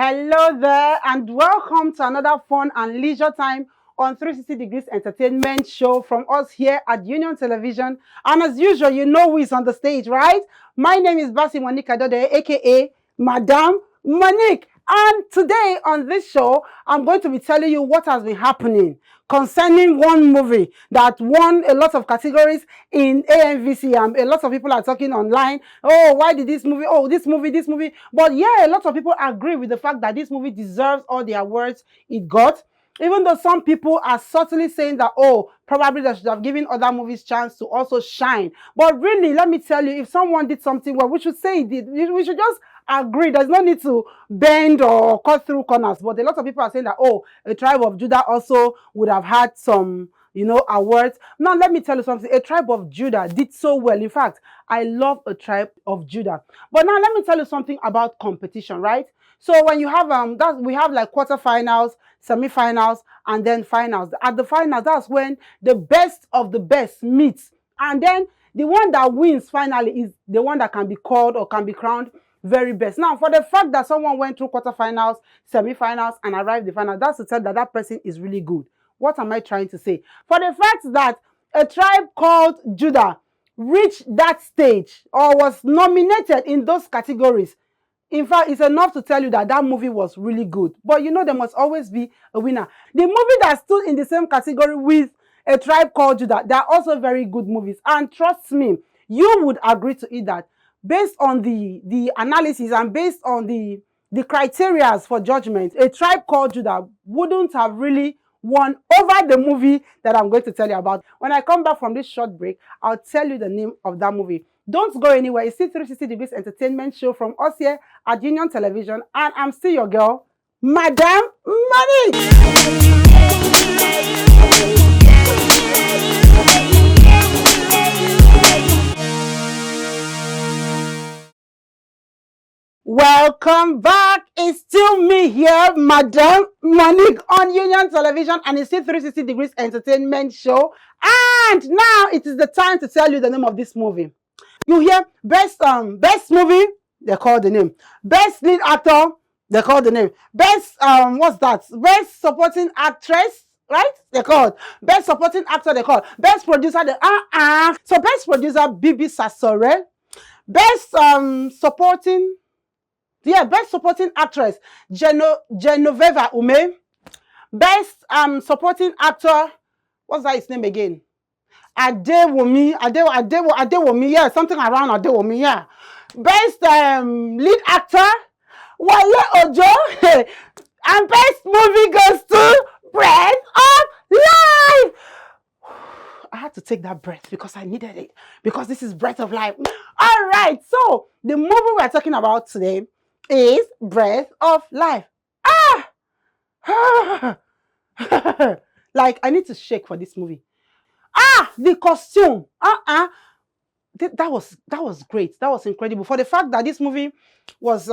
Hello there and welcome to another fun and leisure time on 360 Degrees Entertainment Show from us here at Union Television. And as usual, you know who is on the stage, right? My name is Basi Monique Adode, aka Madame Monique. And today on this show, I'm going to be telling you what has been happening concerning one movie that won a lot of categories in AMVC. A lot of people are talking online, oh, why did this movie, oh, this movie. But yeah, a lot of people agree with the fact that this movie deserves all the awards it got. Even though some people are subtly saying that, oh, probably they should have given other movies chance to also shine. But really, let me tell you, if someone did something well, we should say it did. We should just agree. There's no need to bend or cut through corners. But a lot of people are saying that, oh, A Tribe of Judah also would have had some, awards. Now, let me tell you something. A Tribe of Judah did so well. In fact, I love A Tribe of Judah. But now, let me tell you something about competition, right? So when you have we have like quarterfinals, semifinals, and then finals. At the finals, that's when the best of the best meets, and then the one that wins finally is the one that can be called or can be crowned very best. Now, for the fact that someone went through quarterfinals, semifinals, and arrived the final, that's to tell that that person is really good. What am I trying to say? For the fact that A Tribe Called Judah reached that stage or was nominated in those categories, in fact, it's enough to tell you that that movie was really good. But you know, there must always be a winner. The movie that stood in the same category with A Tribe Called Judah, they are also very good movies. And trust me, you would agree to it that based on the analysis and based on the criteria for judgment, A Tribe Called Judah wouldn't have really won over the movie that I'm going to tell you about. When I come back from this short break, I'll tell you the name of that movie. Don't go anywhere. It's still 360 Degrees Entertainment Show from us here at Union Television. And I'm still your girl, Madame Monique. Welcome back. It's still me here, Madame Monique, on Union Television, and it's still 360 Degrees Entertainment Show. And now it is the time to tell you the name of this movie. You hear best movie, they call the name. Best lead actor, they call the name. Best what's that? Best supporting actress, right? They called. Best supporting actor, they call. Best producer, So best producer, Bibi Sasore. Best supporting, best supporting actress, Genoveva Ume. Best supporting actor, what's that his name again? Adewumi, yeah, something around Adewumi, yeah. Best lead actor, Wale Ojo. And best movie goes to Breath of Life. I had to take that breath because I needed it. Because this is Breath of Life. All right, so the movie we're talking about today is Breath of Life. Like, I need to shake for this movie. The costume. That was great. That was incredible. For the fact that this movie was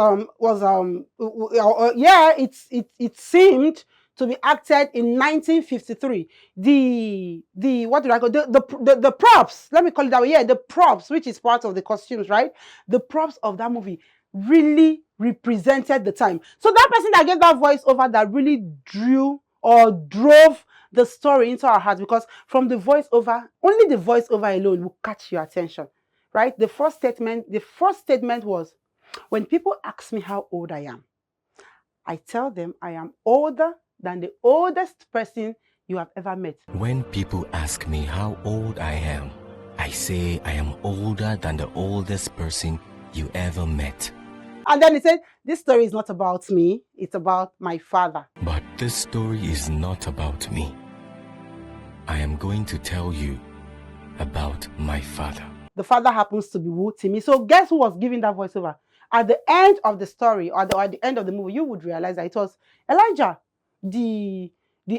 it seemed to be acted in 1953. The what did I call the props? Let me call it that way. Yeah, the props, which is part of the costumes, right? The props of that movie really represented the time. So that person that gave that voiceover that really drew or drove the story into our hearts, because from the voiceover, only the voiceover alone will catch your attention, right? The first statement was, when people ask me how old I am, I tell them I am older than the oldest person you have ever met. When people ask me how old I am, I say I am older than the oldest person you ever met. And then he said, this story is not about me, it's about my father. But this story is not about me. I am going to tell you about my father. The father happens to be Wu Timi. So guess who was giving that voiceover? At the end of the story, or at the end of the movie, you would realize that it was Elijah, the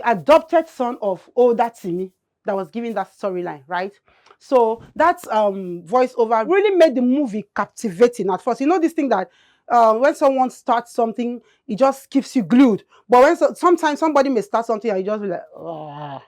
adopted son of older Timi, that was giving that storyline, right? So that voiceover really made the movie captivating at first. You know this thing that when someone starts something, it just keeps you glued. But when sometimes somebody may start something and you just be like, oh.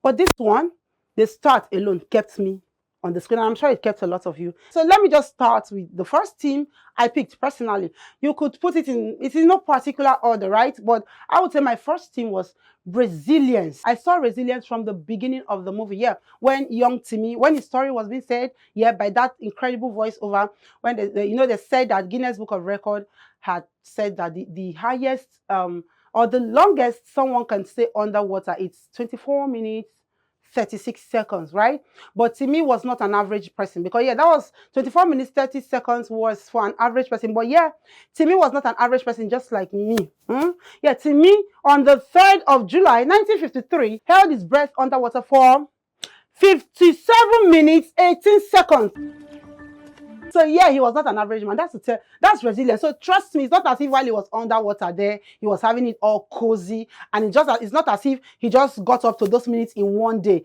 But this one, the start alone kept me on the screen. And I'm sure it kept a lot of you. So let me just start with the first team I picked personally. You could put it in, it's in no particular order, right? But I would say my first team was resilience. I saw resilience from the beginning of the movie. Yeah, when young Timmy, when his story was being said, yeah, by that incredible voiceover, when they said that Guinness Book of Record had said that the highest or the longest someone can stay underwater, it's 24 minutes 36 seconds, right? But Timmy was not an average person, because yeah, that was 24 minutes 30 seconds was for an average person. But yeah, Timmy was not an average person, just like me. Yeah, Timmy on the 3rd of July 1953 held his breath underwater for 57 minutes 18 seconds. So yeah, he was not an average man. That's resilience. So trust me, it's not as if while he was underwater there, he was having it all cozy, and it's not as if he just got up to those minutes in one day.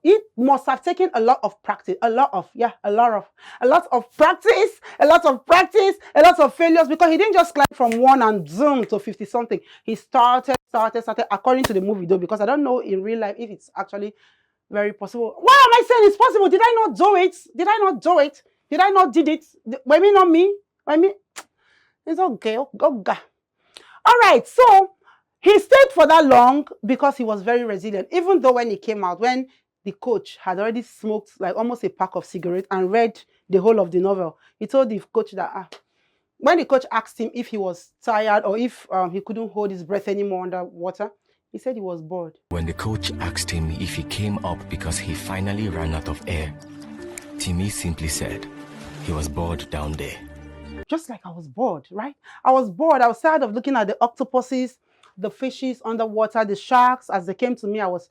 It must have taken a lot of practice, a lot of practice, a lot of failures, because he didn't just climb from 1 and zoom to 50 something. He started according to the movie though, because I don't know in real life if it's actually very possible. Why am I saying it's possible? Did I not do it? Did I not do it? Did I not did it? Why me, not me? Why me? It's okay. Okay. All right. So he stayed for that long because he was very resilient. Even though when he came out, when the coach had already smoked like almost a pack of cigarettes and read the whole of the novel, he told the coach that when the coach asked him if he was tired or if he couldn't hold his breath anymore underwater, he said he was bored. When the coach asked him if he came up because he finally ran out of air, Timmy simply said he was bored down there. Just like I was bored, right? I was bored. I was tired of looking at the octopuses, the fishes underwater, the sharks as they came to me. I was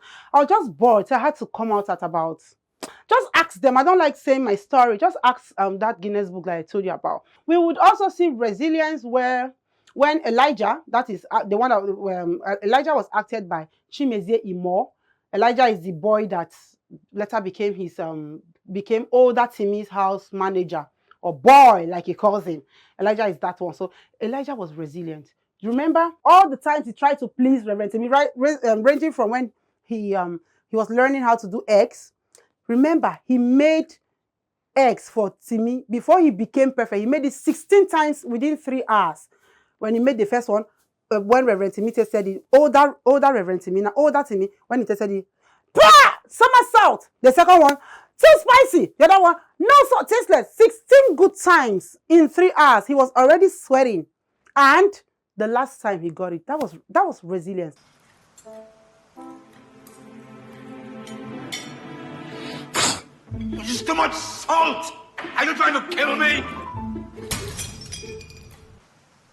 just bored. So I had to come out at about, just ask them. I don't like saying my story. Just ask that Guinness book that I told you about. We would also see resilience where when Elijah, that is the one that Elijah was acted by Chimezie Imo. Elijah is the boy that later became older Timmy's house manager, or boy like he calls him. Elijah is that one. So Elijah was resilient. You remember all the times he tried to please Reverend Timmy, right? Ranging from when he was learning how to do eggs. Remember, he made eggs for Timmy before he became perfect. He made it 16 times within 3 hours. When he made the first one, when Reverend Timmy said it, older Reverend Timmy, now older Timmy, when he said it, somersault. The second one, too spicy. The other one, no salt, tasteless. 16 good times in 3 hours. He was already sweating. And the last time he got it, that was resilience. It's too much salt! Are you trying to kill me?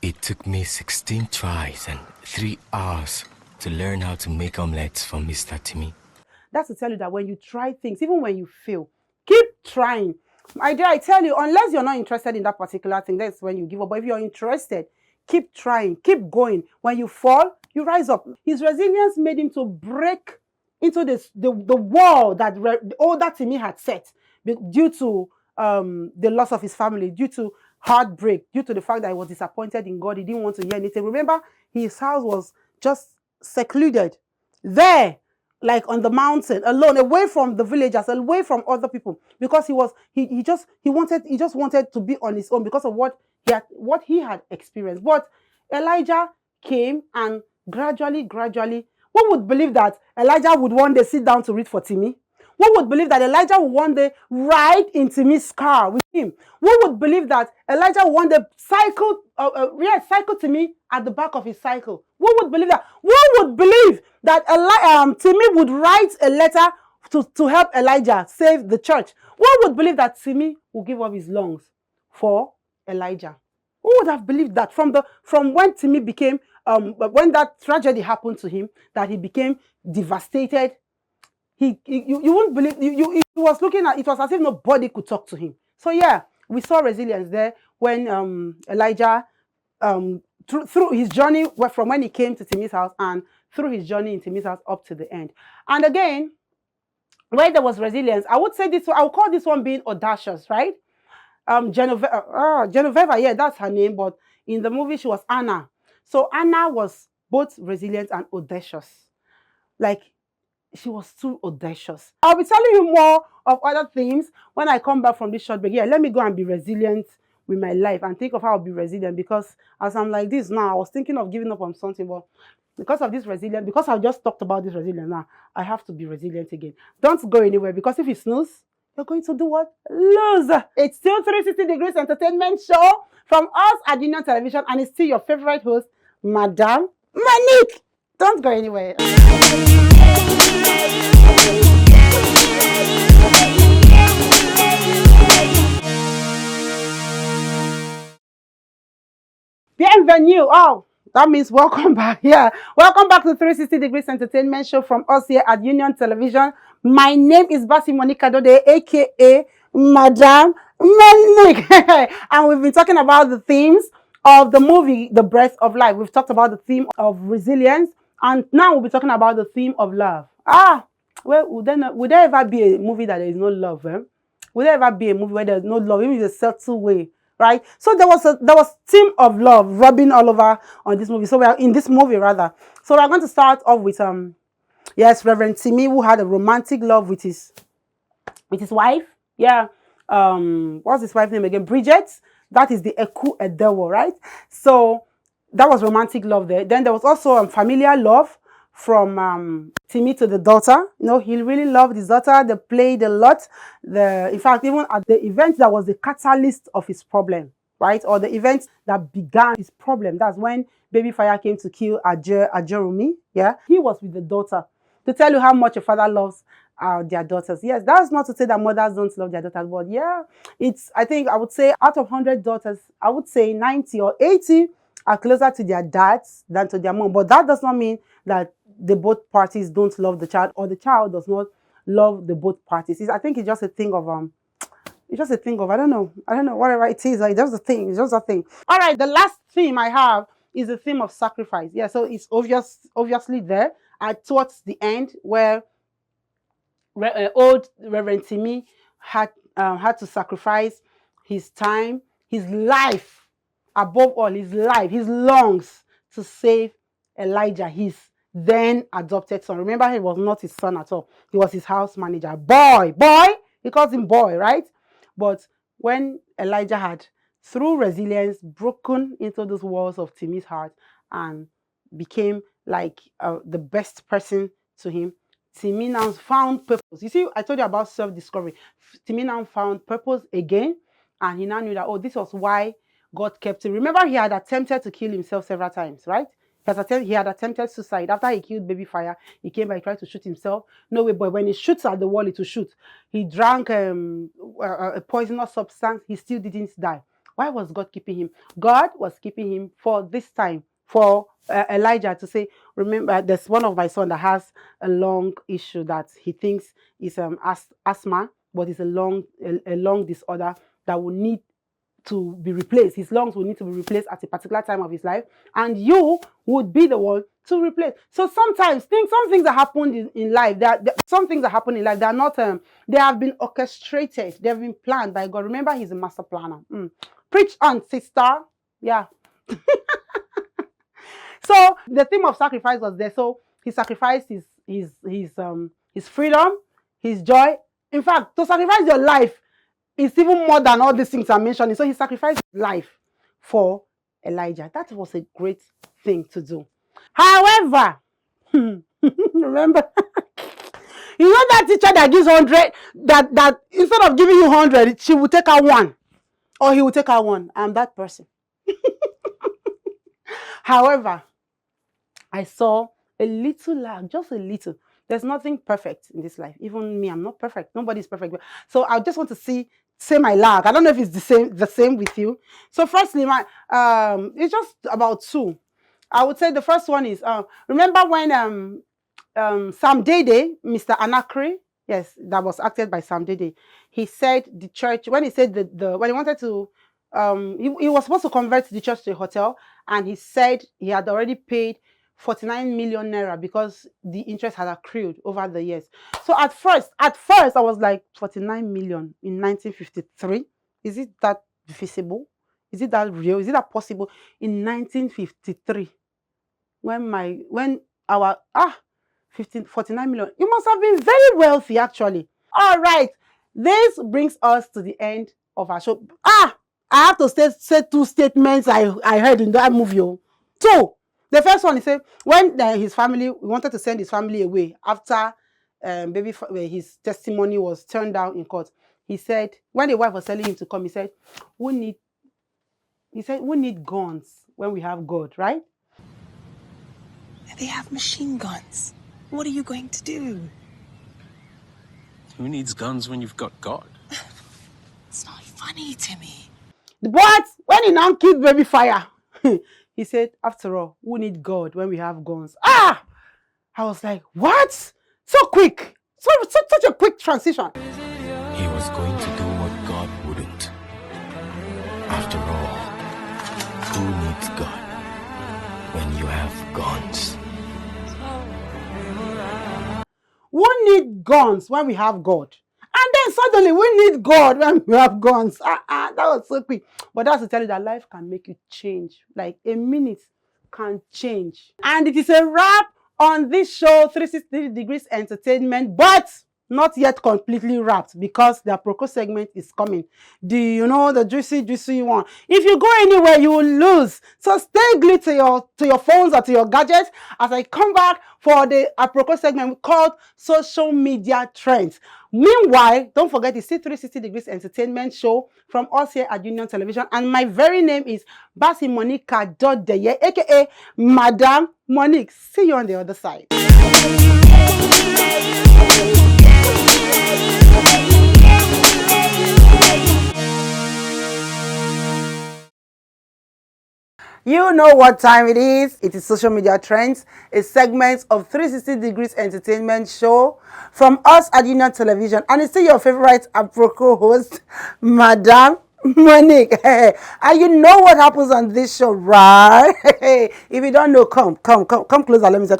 It took me 16 tries and 3 hours to learn how to make omelets for Mr. Timmy. That's to tell you that when you try things, even when you fail, keep trying. My dear, I tell you, unless you're not interested in that particular thing, that's when you give up. But if you're interested, keep trying, keep going. When you fall, you rise up. His resilience made him to break into the wall that the older Timmy had set due to the loss of his family, due to heartbreak, due to the fact that he was disappointed in God. He didn't want to hear anything. Remember, his house was just secluded there, like on the mountain, alone, away from the villagers, away from other people, because he just wanted to be on his own because of what he had experienced. But Elijah came, and gradually, who would believe that Elijah would one day sit down to read for Timmy? Who would believe that Elijah would one day ride in Timmy's car with him? Who would believe that Elijah would one day cycle Timmy at the back of his cycle? Who would believe that? Who would believe that Timmy would write a letter to help Elijah save the church? Who would believe that Timmy would give up his lungs for Elijah? Who would have believed that from when Timmy became when that tragedy happened to him, that he became devastated? You wouldn't believe, he was looking at, it was as if nobody could talk to him. So yeah, we saw resilience there when Elijah, through his journey from when he came to Timmy's house and through his journey in Timmy's house up to the end. And again, where there was resilience, I would say I would call this one being audacious, right? Genoveva, yeah, that's her name, but in the movie she was Anna. So Anna was both resilient and audacious. Like, she was too audacious. I'll be telling you more of other things when I come back from this short break. Yeah, let me go and be resilient with my life and think of how I'll be resilient, because as I'm like this now, I was thinking of giving up on something, but because of this resilience, because I just talked about this resilience now, I have to be resilient again. Don't go anywhere, because if you snooze, you're going to do what? Lose. It's still 360 Degrees Entertainment Show from us at Union Television, and it's still your favorite host, Madam Monique. Don't go anywhere. Bienvenue. Oh, that means welcome back. Yeah, welcome back to 360 Degrees Entertainment Show from us here at Union Television. My name is Basi Monica Dode, aka Madam Monique, and we've been talking about the themes of the movie The Breath of Life. We've talked about the theme of resilience, and now we'll be talking about the theme of love. Well, would there ever be a movie that there is no love? Would there ever be a movie where there's no love, even in a subtle way? Right? So there was theme of love rubbing all over on this movie. So we are in this movie rather. So we're going to start off with yes, Reverend Timmy, who had a romantic love with his wife. Yeah. What's his wife's name again? Bridget. That is the Eku Edewo, right? So that was romantic love there. Then there was also familiar love from Timmy to the daughter. You know, he really loved his daughter. They played a lot. In fact, even at the event that was the catalyst of his problem, right? Or the event that began his problem. That's when Baby Fire came to kill Ajerumi. Yeah, he was with the daughter to tell you how much a father loves their daughters. Yes, that's not to say that mothers don't love their daughters, but yeah, I think I would say out of 100 daughters, I would say 90 or 80 are closer to their dads than to their mom. But that does not mean that the both parties don't love the child, or the child does not love the both parties. I think it's just a thing of I don't know, whatever it is. Like, just a thing. It's just a thing. All right, the last theme I have is the theme of sacrifice. Yeah, so it's obviously there towards the end where old Reverend Timmy had to sacrifice his time, his life, above all, his life, his lungs, to save Elijah, his then adopted son. Remember, he was not his son at all. He was his house manager. Boy, he calls him boy, right? But when Elijah had, through resilience, broken into those walls of Timmy's heart and became like the best person to him, Timmy now found purpose. You see, I told you about self-discovery. Timmy now found purpose again, and he now knew that, oh, this was why God kept him. Remember, he had attempted to kill himself several times, right? He had attempted suicide. After he killed Baby Fire, he came back, tried to shoot himself. No way, but when he shoots at the wall, it will shoot. He drank a poisonous substance. He still didn't die. Why was God keeping him? God was keeping him for this time, for Elijah to say, remember, there's one of my son that has a lung issue that he thinks is asthma, but it's a lung disorder that will need to be replaced. His lungs will need to be replaced at a particular time of his life, and you would be the one to replace. So sometimes some things that happen in life, some things that happen in life, they're not they have been orchestrated, they've been planned by God. Remember, he's a master planner. Preach on, sister. Yeah. So the theme of sacrifice was there. So he sacrificed his freedom, his joy. In fact, to sacrifice your life is even more than all these things I'm mentioning. So he sacrificed his life for Elijah. That was a great thing to do. However, remember, you know that teacher that gives 100, that instead of giving you 100, she will take out 1, or he will take out 1. I'm that person. However, I saw a little lag, just a little. There's nothing perfect in this life. Even me, I'm not perfect. Nobody's perfect. So I just want to say my lag. I don't know if it's the same with you. So firstly, it's just about 2. I would say the first one is remember when Sam Dede, Mr. Anakri, yes, that was acted by Sam Dede. He said the church, when he said when he wanted to he was supposed to convert the church to a hotel, and he said he had already paid 49 million naira because the interest had accrued over the years. So at first I was like, 49 million in 1953? Is it that feasible? Is it that real? Is it that possible in 1953? When our 49 million. You must have been very wealthy, actually. All right. This brings us to the end of our show. I have to say two statements I heard in that movie. Two. The first one, he said, when his family wanted to send his family away after his testimony was turned down in court, he said, when the wife was telling him to come, he said, we need guns when we have God, right? They have machine guns. What are you going to do? Who needs guns when you've got God? It's not funny, Timmy. But when he now killed Baby Fire, he said, after all, who need God when we have guns? I was like, what? So quick. Such a quick transition. He was going to do what God wouldn't. After all, who needs God when you have guns? We need guns when we have God. And then suddenly we need God when we have guns. That was so quick. But that's to tell you that life can make you change. Like a minute can change. And it is a wrap on this show, 360 Degrees Entertainment, but not yet completely wrapped because the Aproko segment is coming. The juicy one. If you go anywhere, you will lose. So stay glued to your phones or to your gadgets as I come back for the Aproko segment called Social Media Trends. Meanwhile, don't forget the C360 Degrees Entertainment show from us here at Union Television. And my very name is Basi Monica Dodeye, aka Madam Monique. See you on the other side. You know what time it is. It is Social Media Trends, a segment of 360 Degrees Entertainment show from us at Union Television. And it's still your favorite Aproko host, Madam Monique. And you know what happens on this show, right? If you don't know, come closer. Let me say,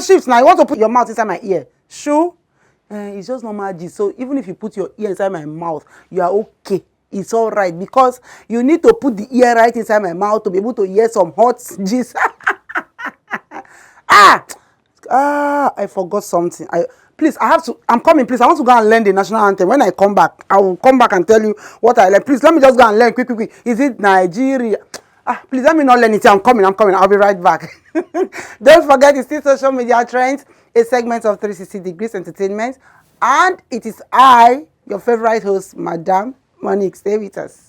Shifts, now you want to put your mouth inside my ear. Sure? It's just normal G. So even if you put your ear inside my mouth, you are okay. It's all right because you need to put the ear right inside my mouth to be able to hear some hot G's. I forgot something. I'm coming, please. I want to go and learn the national anthem. When I come back, I will come back and tell you what I learned. Please, let me just go and learn quick. Is it Nigeria? Please, let me not learn it. I'm coming. I'll be right back. Don't forget, it's still Social Media Trends, a segment of 360 Degrees Entertainment. And it is I, your favorite host, Madam Monique. Stay with us.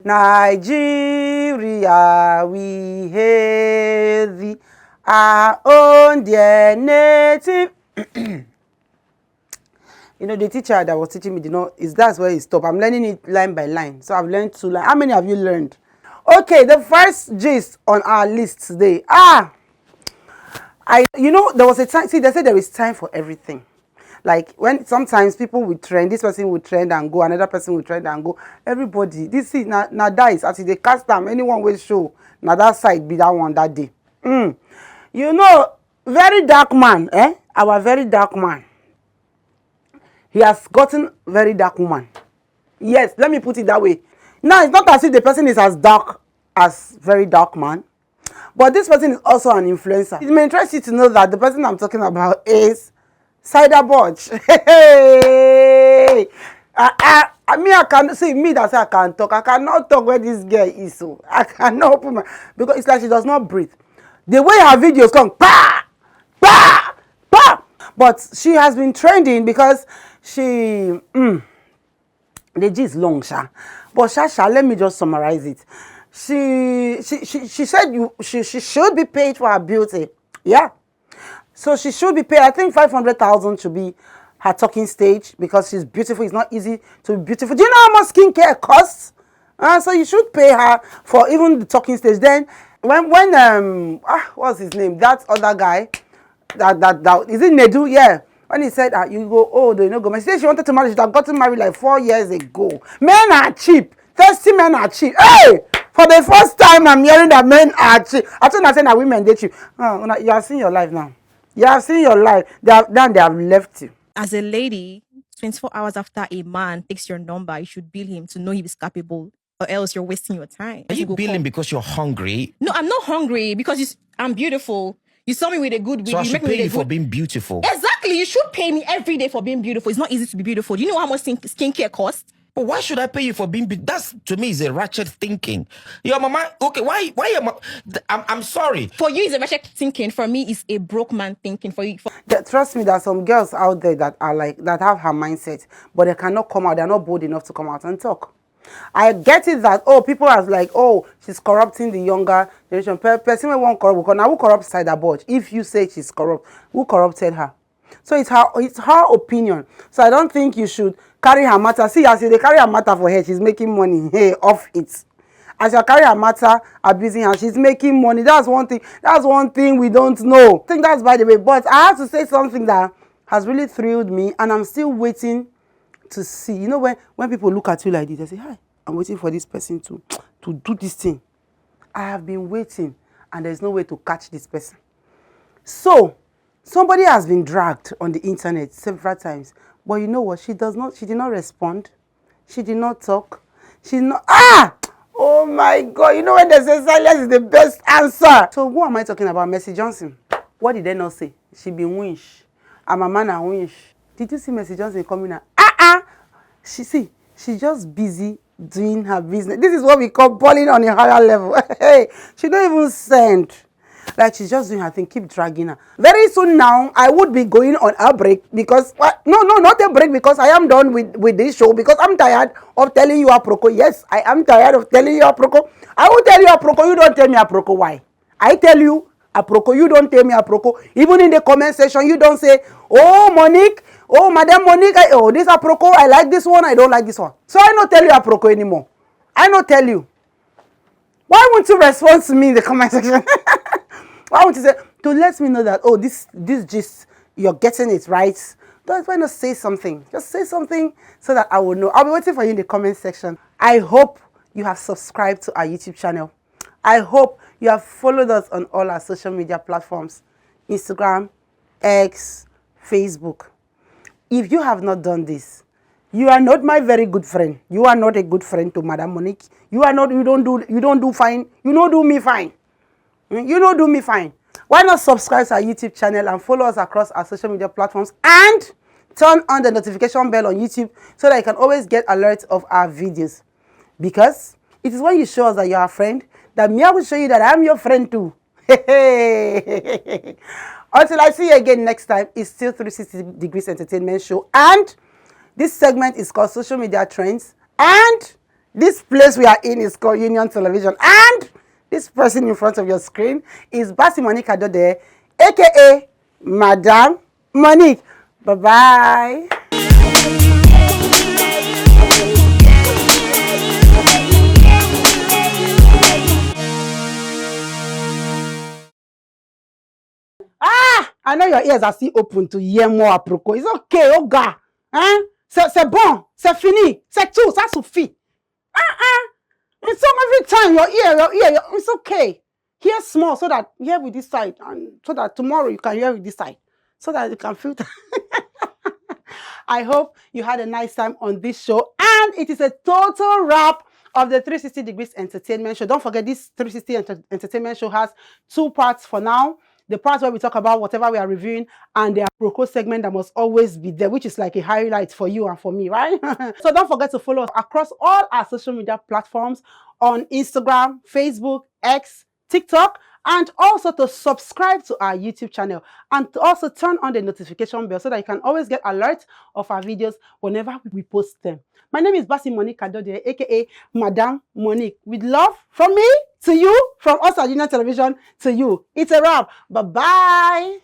Nigeria, we hail thee, our own dear native. The teacher that was teaching me, that's where he stopped. I'm learning it line by line. So I've learned 2 lines. How many have you learned? Okay, the first gist on our list today. There was a time, they said there is time for everything. Like when sometimes people will trend, this person will trend and go, another person will trend and go. Everybody, this is now dies as they cast them. Anyone will show. Now that side be that one that day. Very dark man, our very dark man. He has gotten very dark woman. Yes, let me put it that way. Now, it's not as if the person is as dark as very dark man, but this person is also an influencer. It may interest you to know that the person I'm talking about is Cider Budge. Hey! I can see me that say I can talk. I cannot talk where this girl is. So I cannot open my, because it's like she does not breathe. The way her videos come, pa, pa, pa. But she has been trending because she, the G is long, sha. But Shasha, let me just summarize it. She said she should be paid for her beauty. Yeah. So she should be paid, I think 500,000 should be her talking stage because she's beautiful. It's not easy to be beautiful. Do you know how much skincare costs? So you should pay her for even the talking stage. Then when what's his name? That other guy, that is it Nedu? Yeah. When he said you go, oh, they no go. She said she wanted to marry. She had gotten married like 4 years ago. Men are cheap. Thirsty men are cheap. Hey! For the first time, I'm hearing that men are cheap. I thought I said that women they cheap. You have seen your life now. You have seen your life. They have left you. As a lady, 24 hours after a man takes your number, you should bill him to know he is capable, or else you're wasting your time. Are you billing because you're hungry? No, I'm not hungry because I'm beautiful. You saw me with a good wig. So I you should make me pay with a you for good... being beautiful. Exactly. You should pay me every day for being beautiful. It's not easy to be beautiful. Do you know how much skincare costs? But why should I pay you for being That's, to me, is a ratchet thinking. Your mama, okay, why I'm sorry. For you, it's a ratchet thinking. For me, it's a broke man thinking. For you, Trust me, there are some girls out there that are like, that have her mindset, but they cannot come out. They're not bold enough to come out and talk. I get it that, oh, people are like, oh, she's corrupting the younger generation. Person won't corrupt, because now who corrupt side about? If you say she's corrupt, who corrupted her? So it's her opinion. So I don't think you should carry her matter. See, as they carry her matter for her, she's making money off it. As you carry her matter, abusing her, she's making money. That's one thing. That's one thing we don't know. I think that's by the way. But I have to say something that has really thrilled me, and I'm still waiting to see. You know, when people look at you like this, they say, hi, I'm waiting for this person to do this thing. I have been waiting, and there's no way to catch this person. So somebody has been dragged on the internet several times, but you know what? She did not respond. She did not talk. Oh my God, you know when they say silence is the best answer. So who am I talking about? Mercy Johnson. What did they not say? She be winch. I'm a man and winch. Did you see Mercy Johnson coming out? She's just busy doing her business. This is what we call balling on a higher level. Hey, she don't even send. Like, she's just doing her thing, keep dragging her. Very soon now, I would be going on a break because, no, not a break, because I am done with this show, because I'm tired of telling you aproko. Yes, I am tired of telling you aproko. I will tell you aproko, you don't tell me aproko. Why? I tell you aproko, you don't tell me aproko. Even in the comment section, you don't say, oh, Monique, oh, Madam Monique, oh, this aproko, I like this one, I don't like this one. So I don't tell you aproko anymore. I don't tell you. Why won't you respond to me in the comment section? Why would you say, to let me know that, oh, this gist, you're getting it right? Why not say something? Just say something so that I will know. I'll be waiting for you in the comment section. I hope you have subscribed to our YouTube channel. I hope you have followed us on all our social media platforms. Instagram, X, Facebook. If you have not done this, you are not my very good friend. You are not a good friend to Madam Monique. You don't do fine. You don't do me fine. You don't do me fine. Why not subscribe to our YouTube channel and follow us across our social media platforms, and turn on the notification bell on YouTube so that you can always get alerts of our videos. Because it is when you show us that you're a friend that me, I will show you that I'm your friend too. Until I see you again next time, it's still 360 Degrees Entertainment Show, and this segment is called Social Media Trends, and this place we are in is called Union Television, and this person in front of your screen is Bassey Monique Adode, aka Madam Monique. Bye-bye. I know your ears are still open to hear more aproko. It's okay, oh God. Hein? C'est bon, c'est fini, c'est tout, ça suffit. It's so every time your ear, it's okay. Hear small so that you hear with this side, and so that tomorrow you can hear with this side, so that you can filter. I hope you had a nice time on this show, and it is a total wrap of the 360 Degrees Entertainment Show. Don't forget, this 360 Entertainment Show has 2 parts for now. The part where we talk about whatever we are reviewing, and the aproko segment that must always be there, which is like a highlight for you and for me, right? So don't forget to follow us across all our social media platforms on Instagram, Facebook, X, TikTok, and also to subscribe to our YouTube channel, and to also turn on the notification bell so that you can always get alerts of our videos whenever we post them. My name is Bassey Monique Adode, aka Madam Monique. With love from me to you, from us at Union Television to you. It's a wrap. Bye-bye.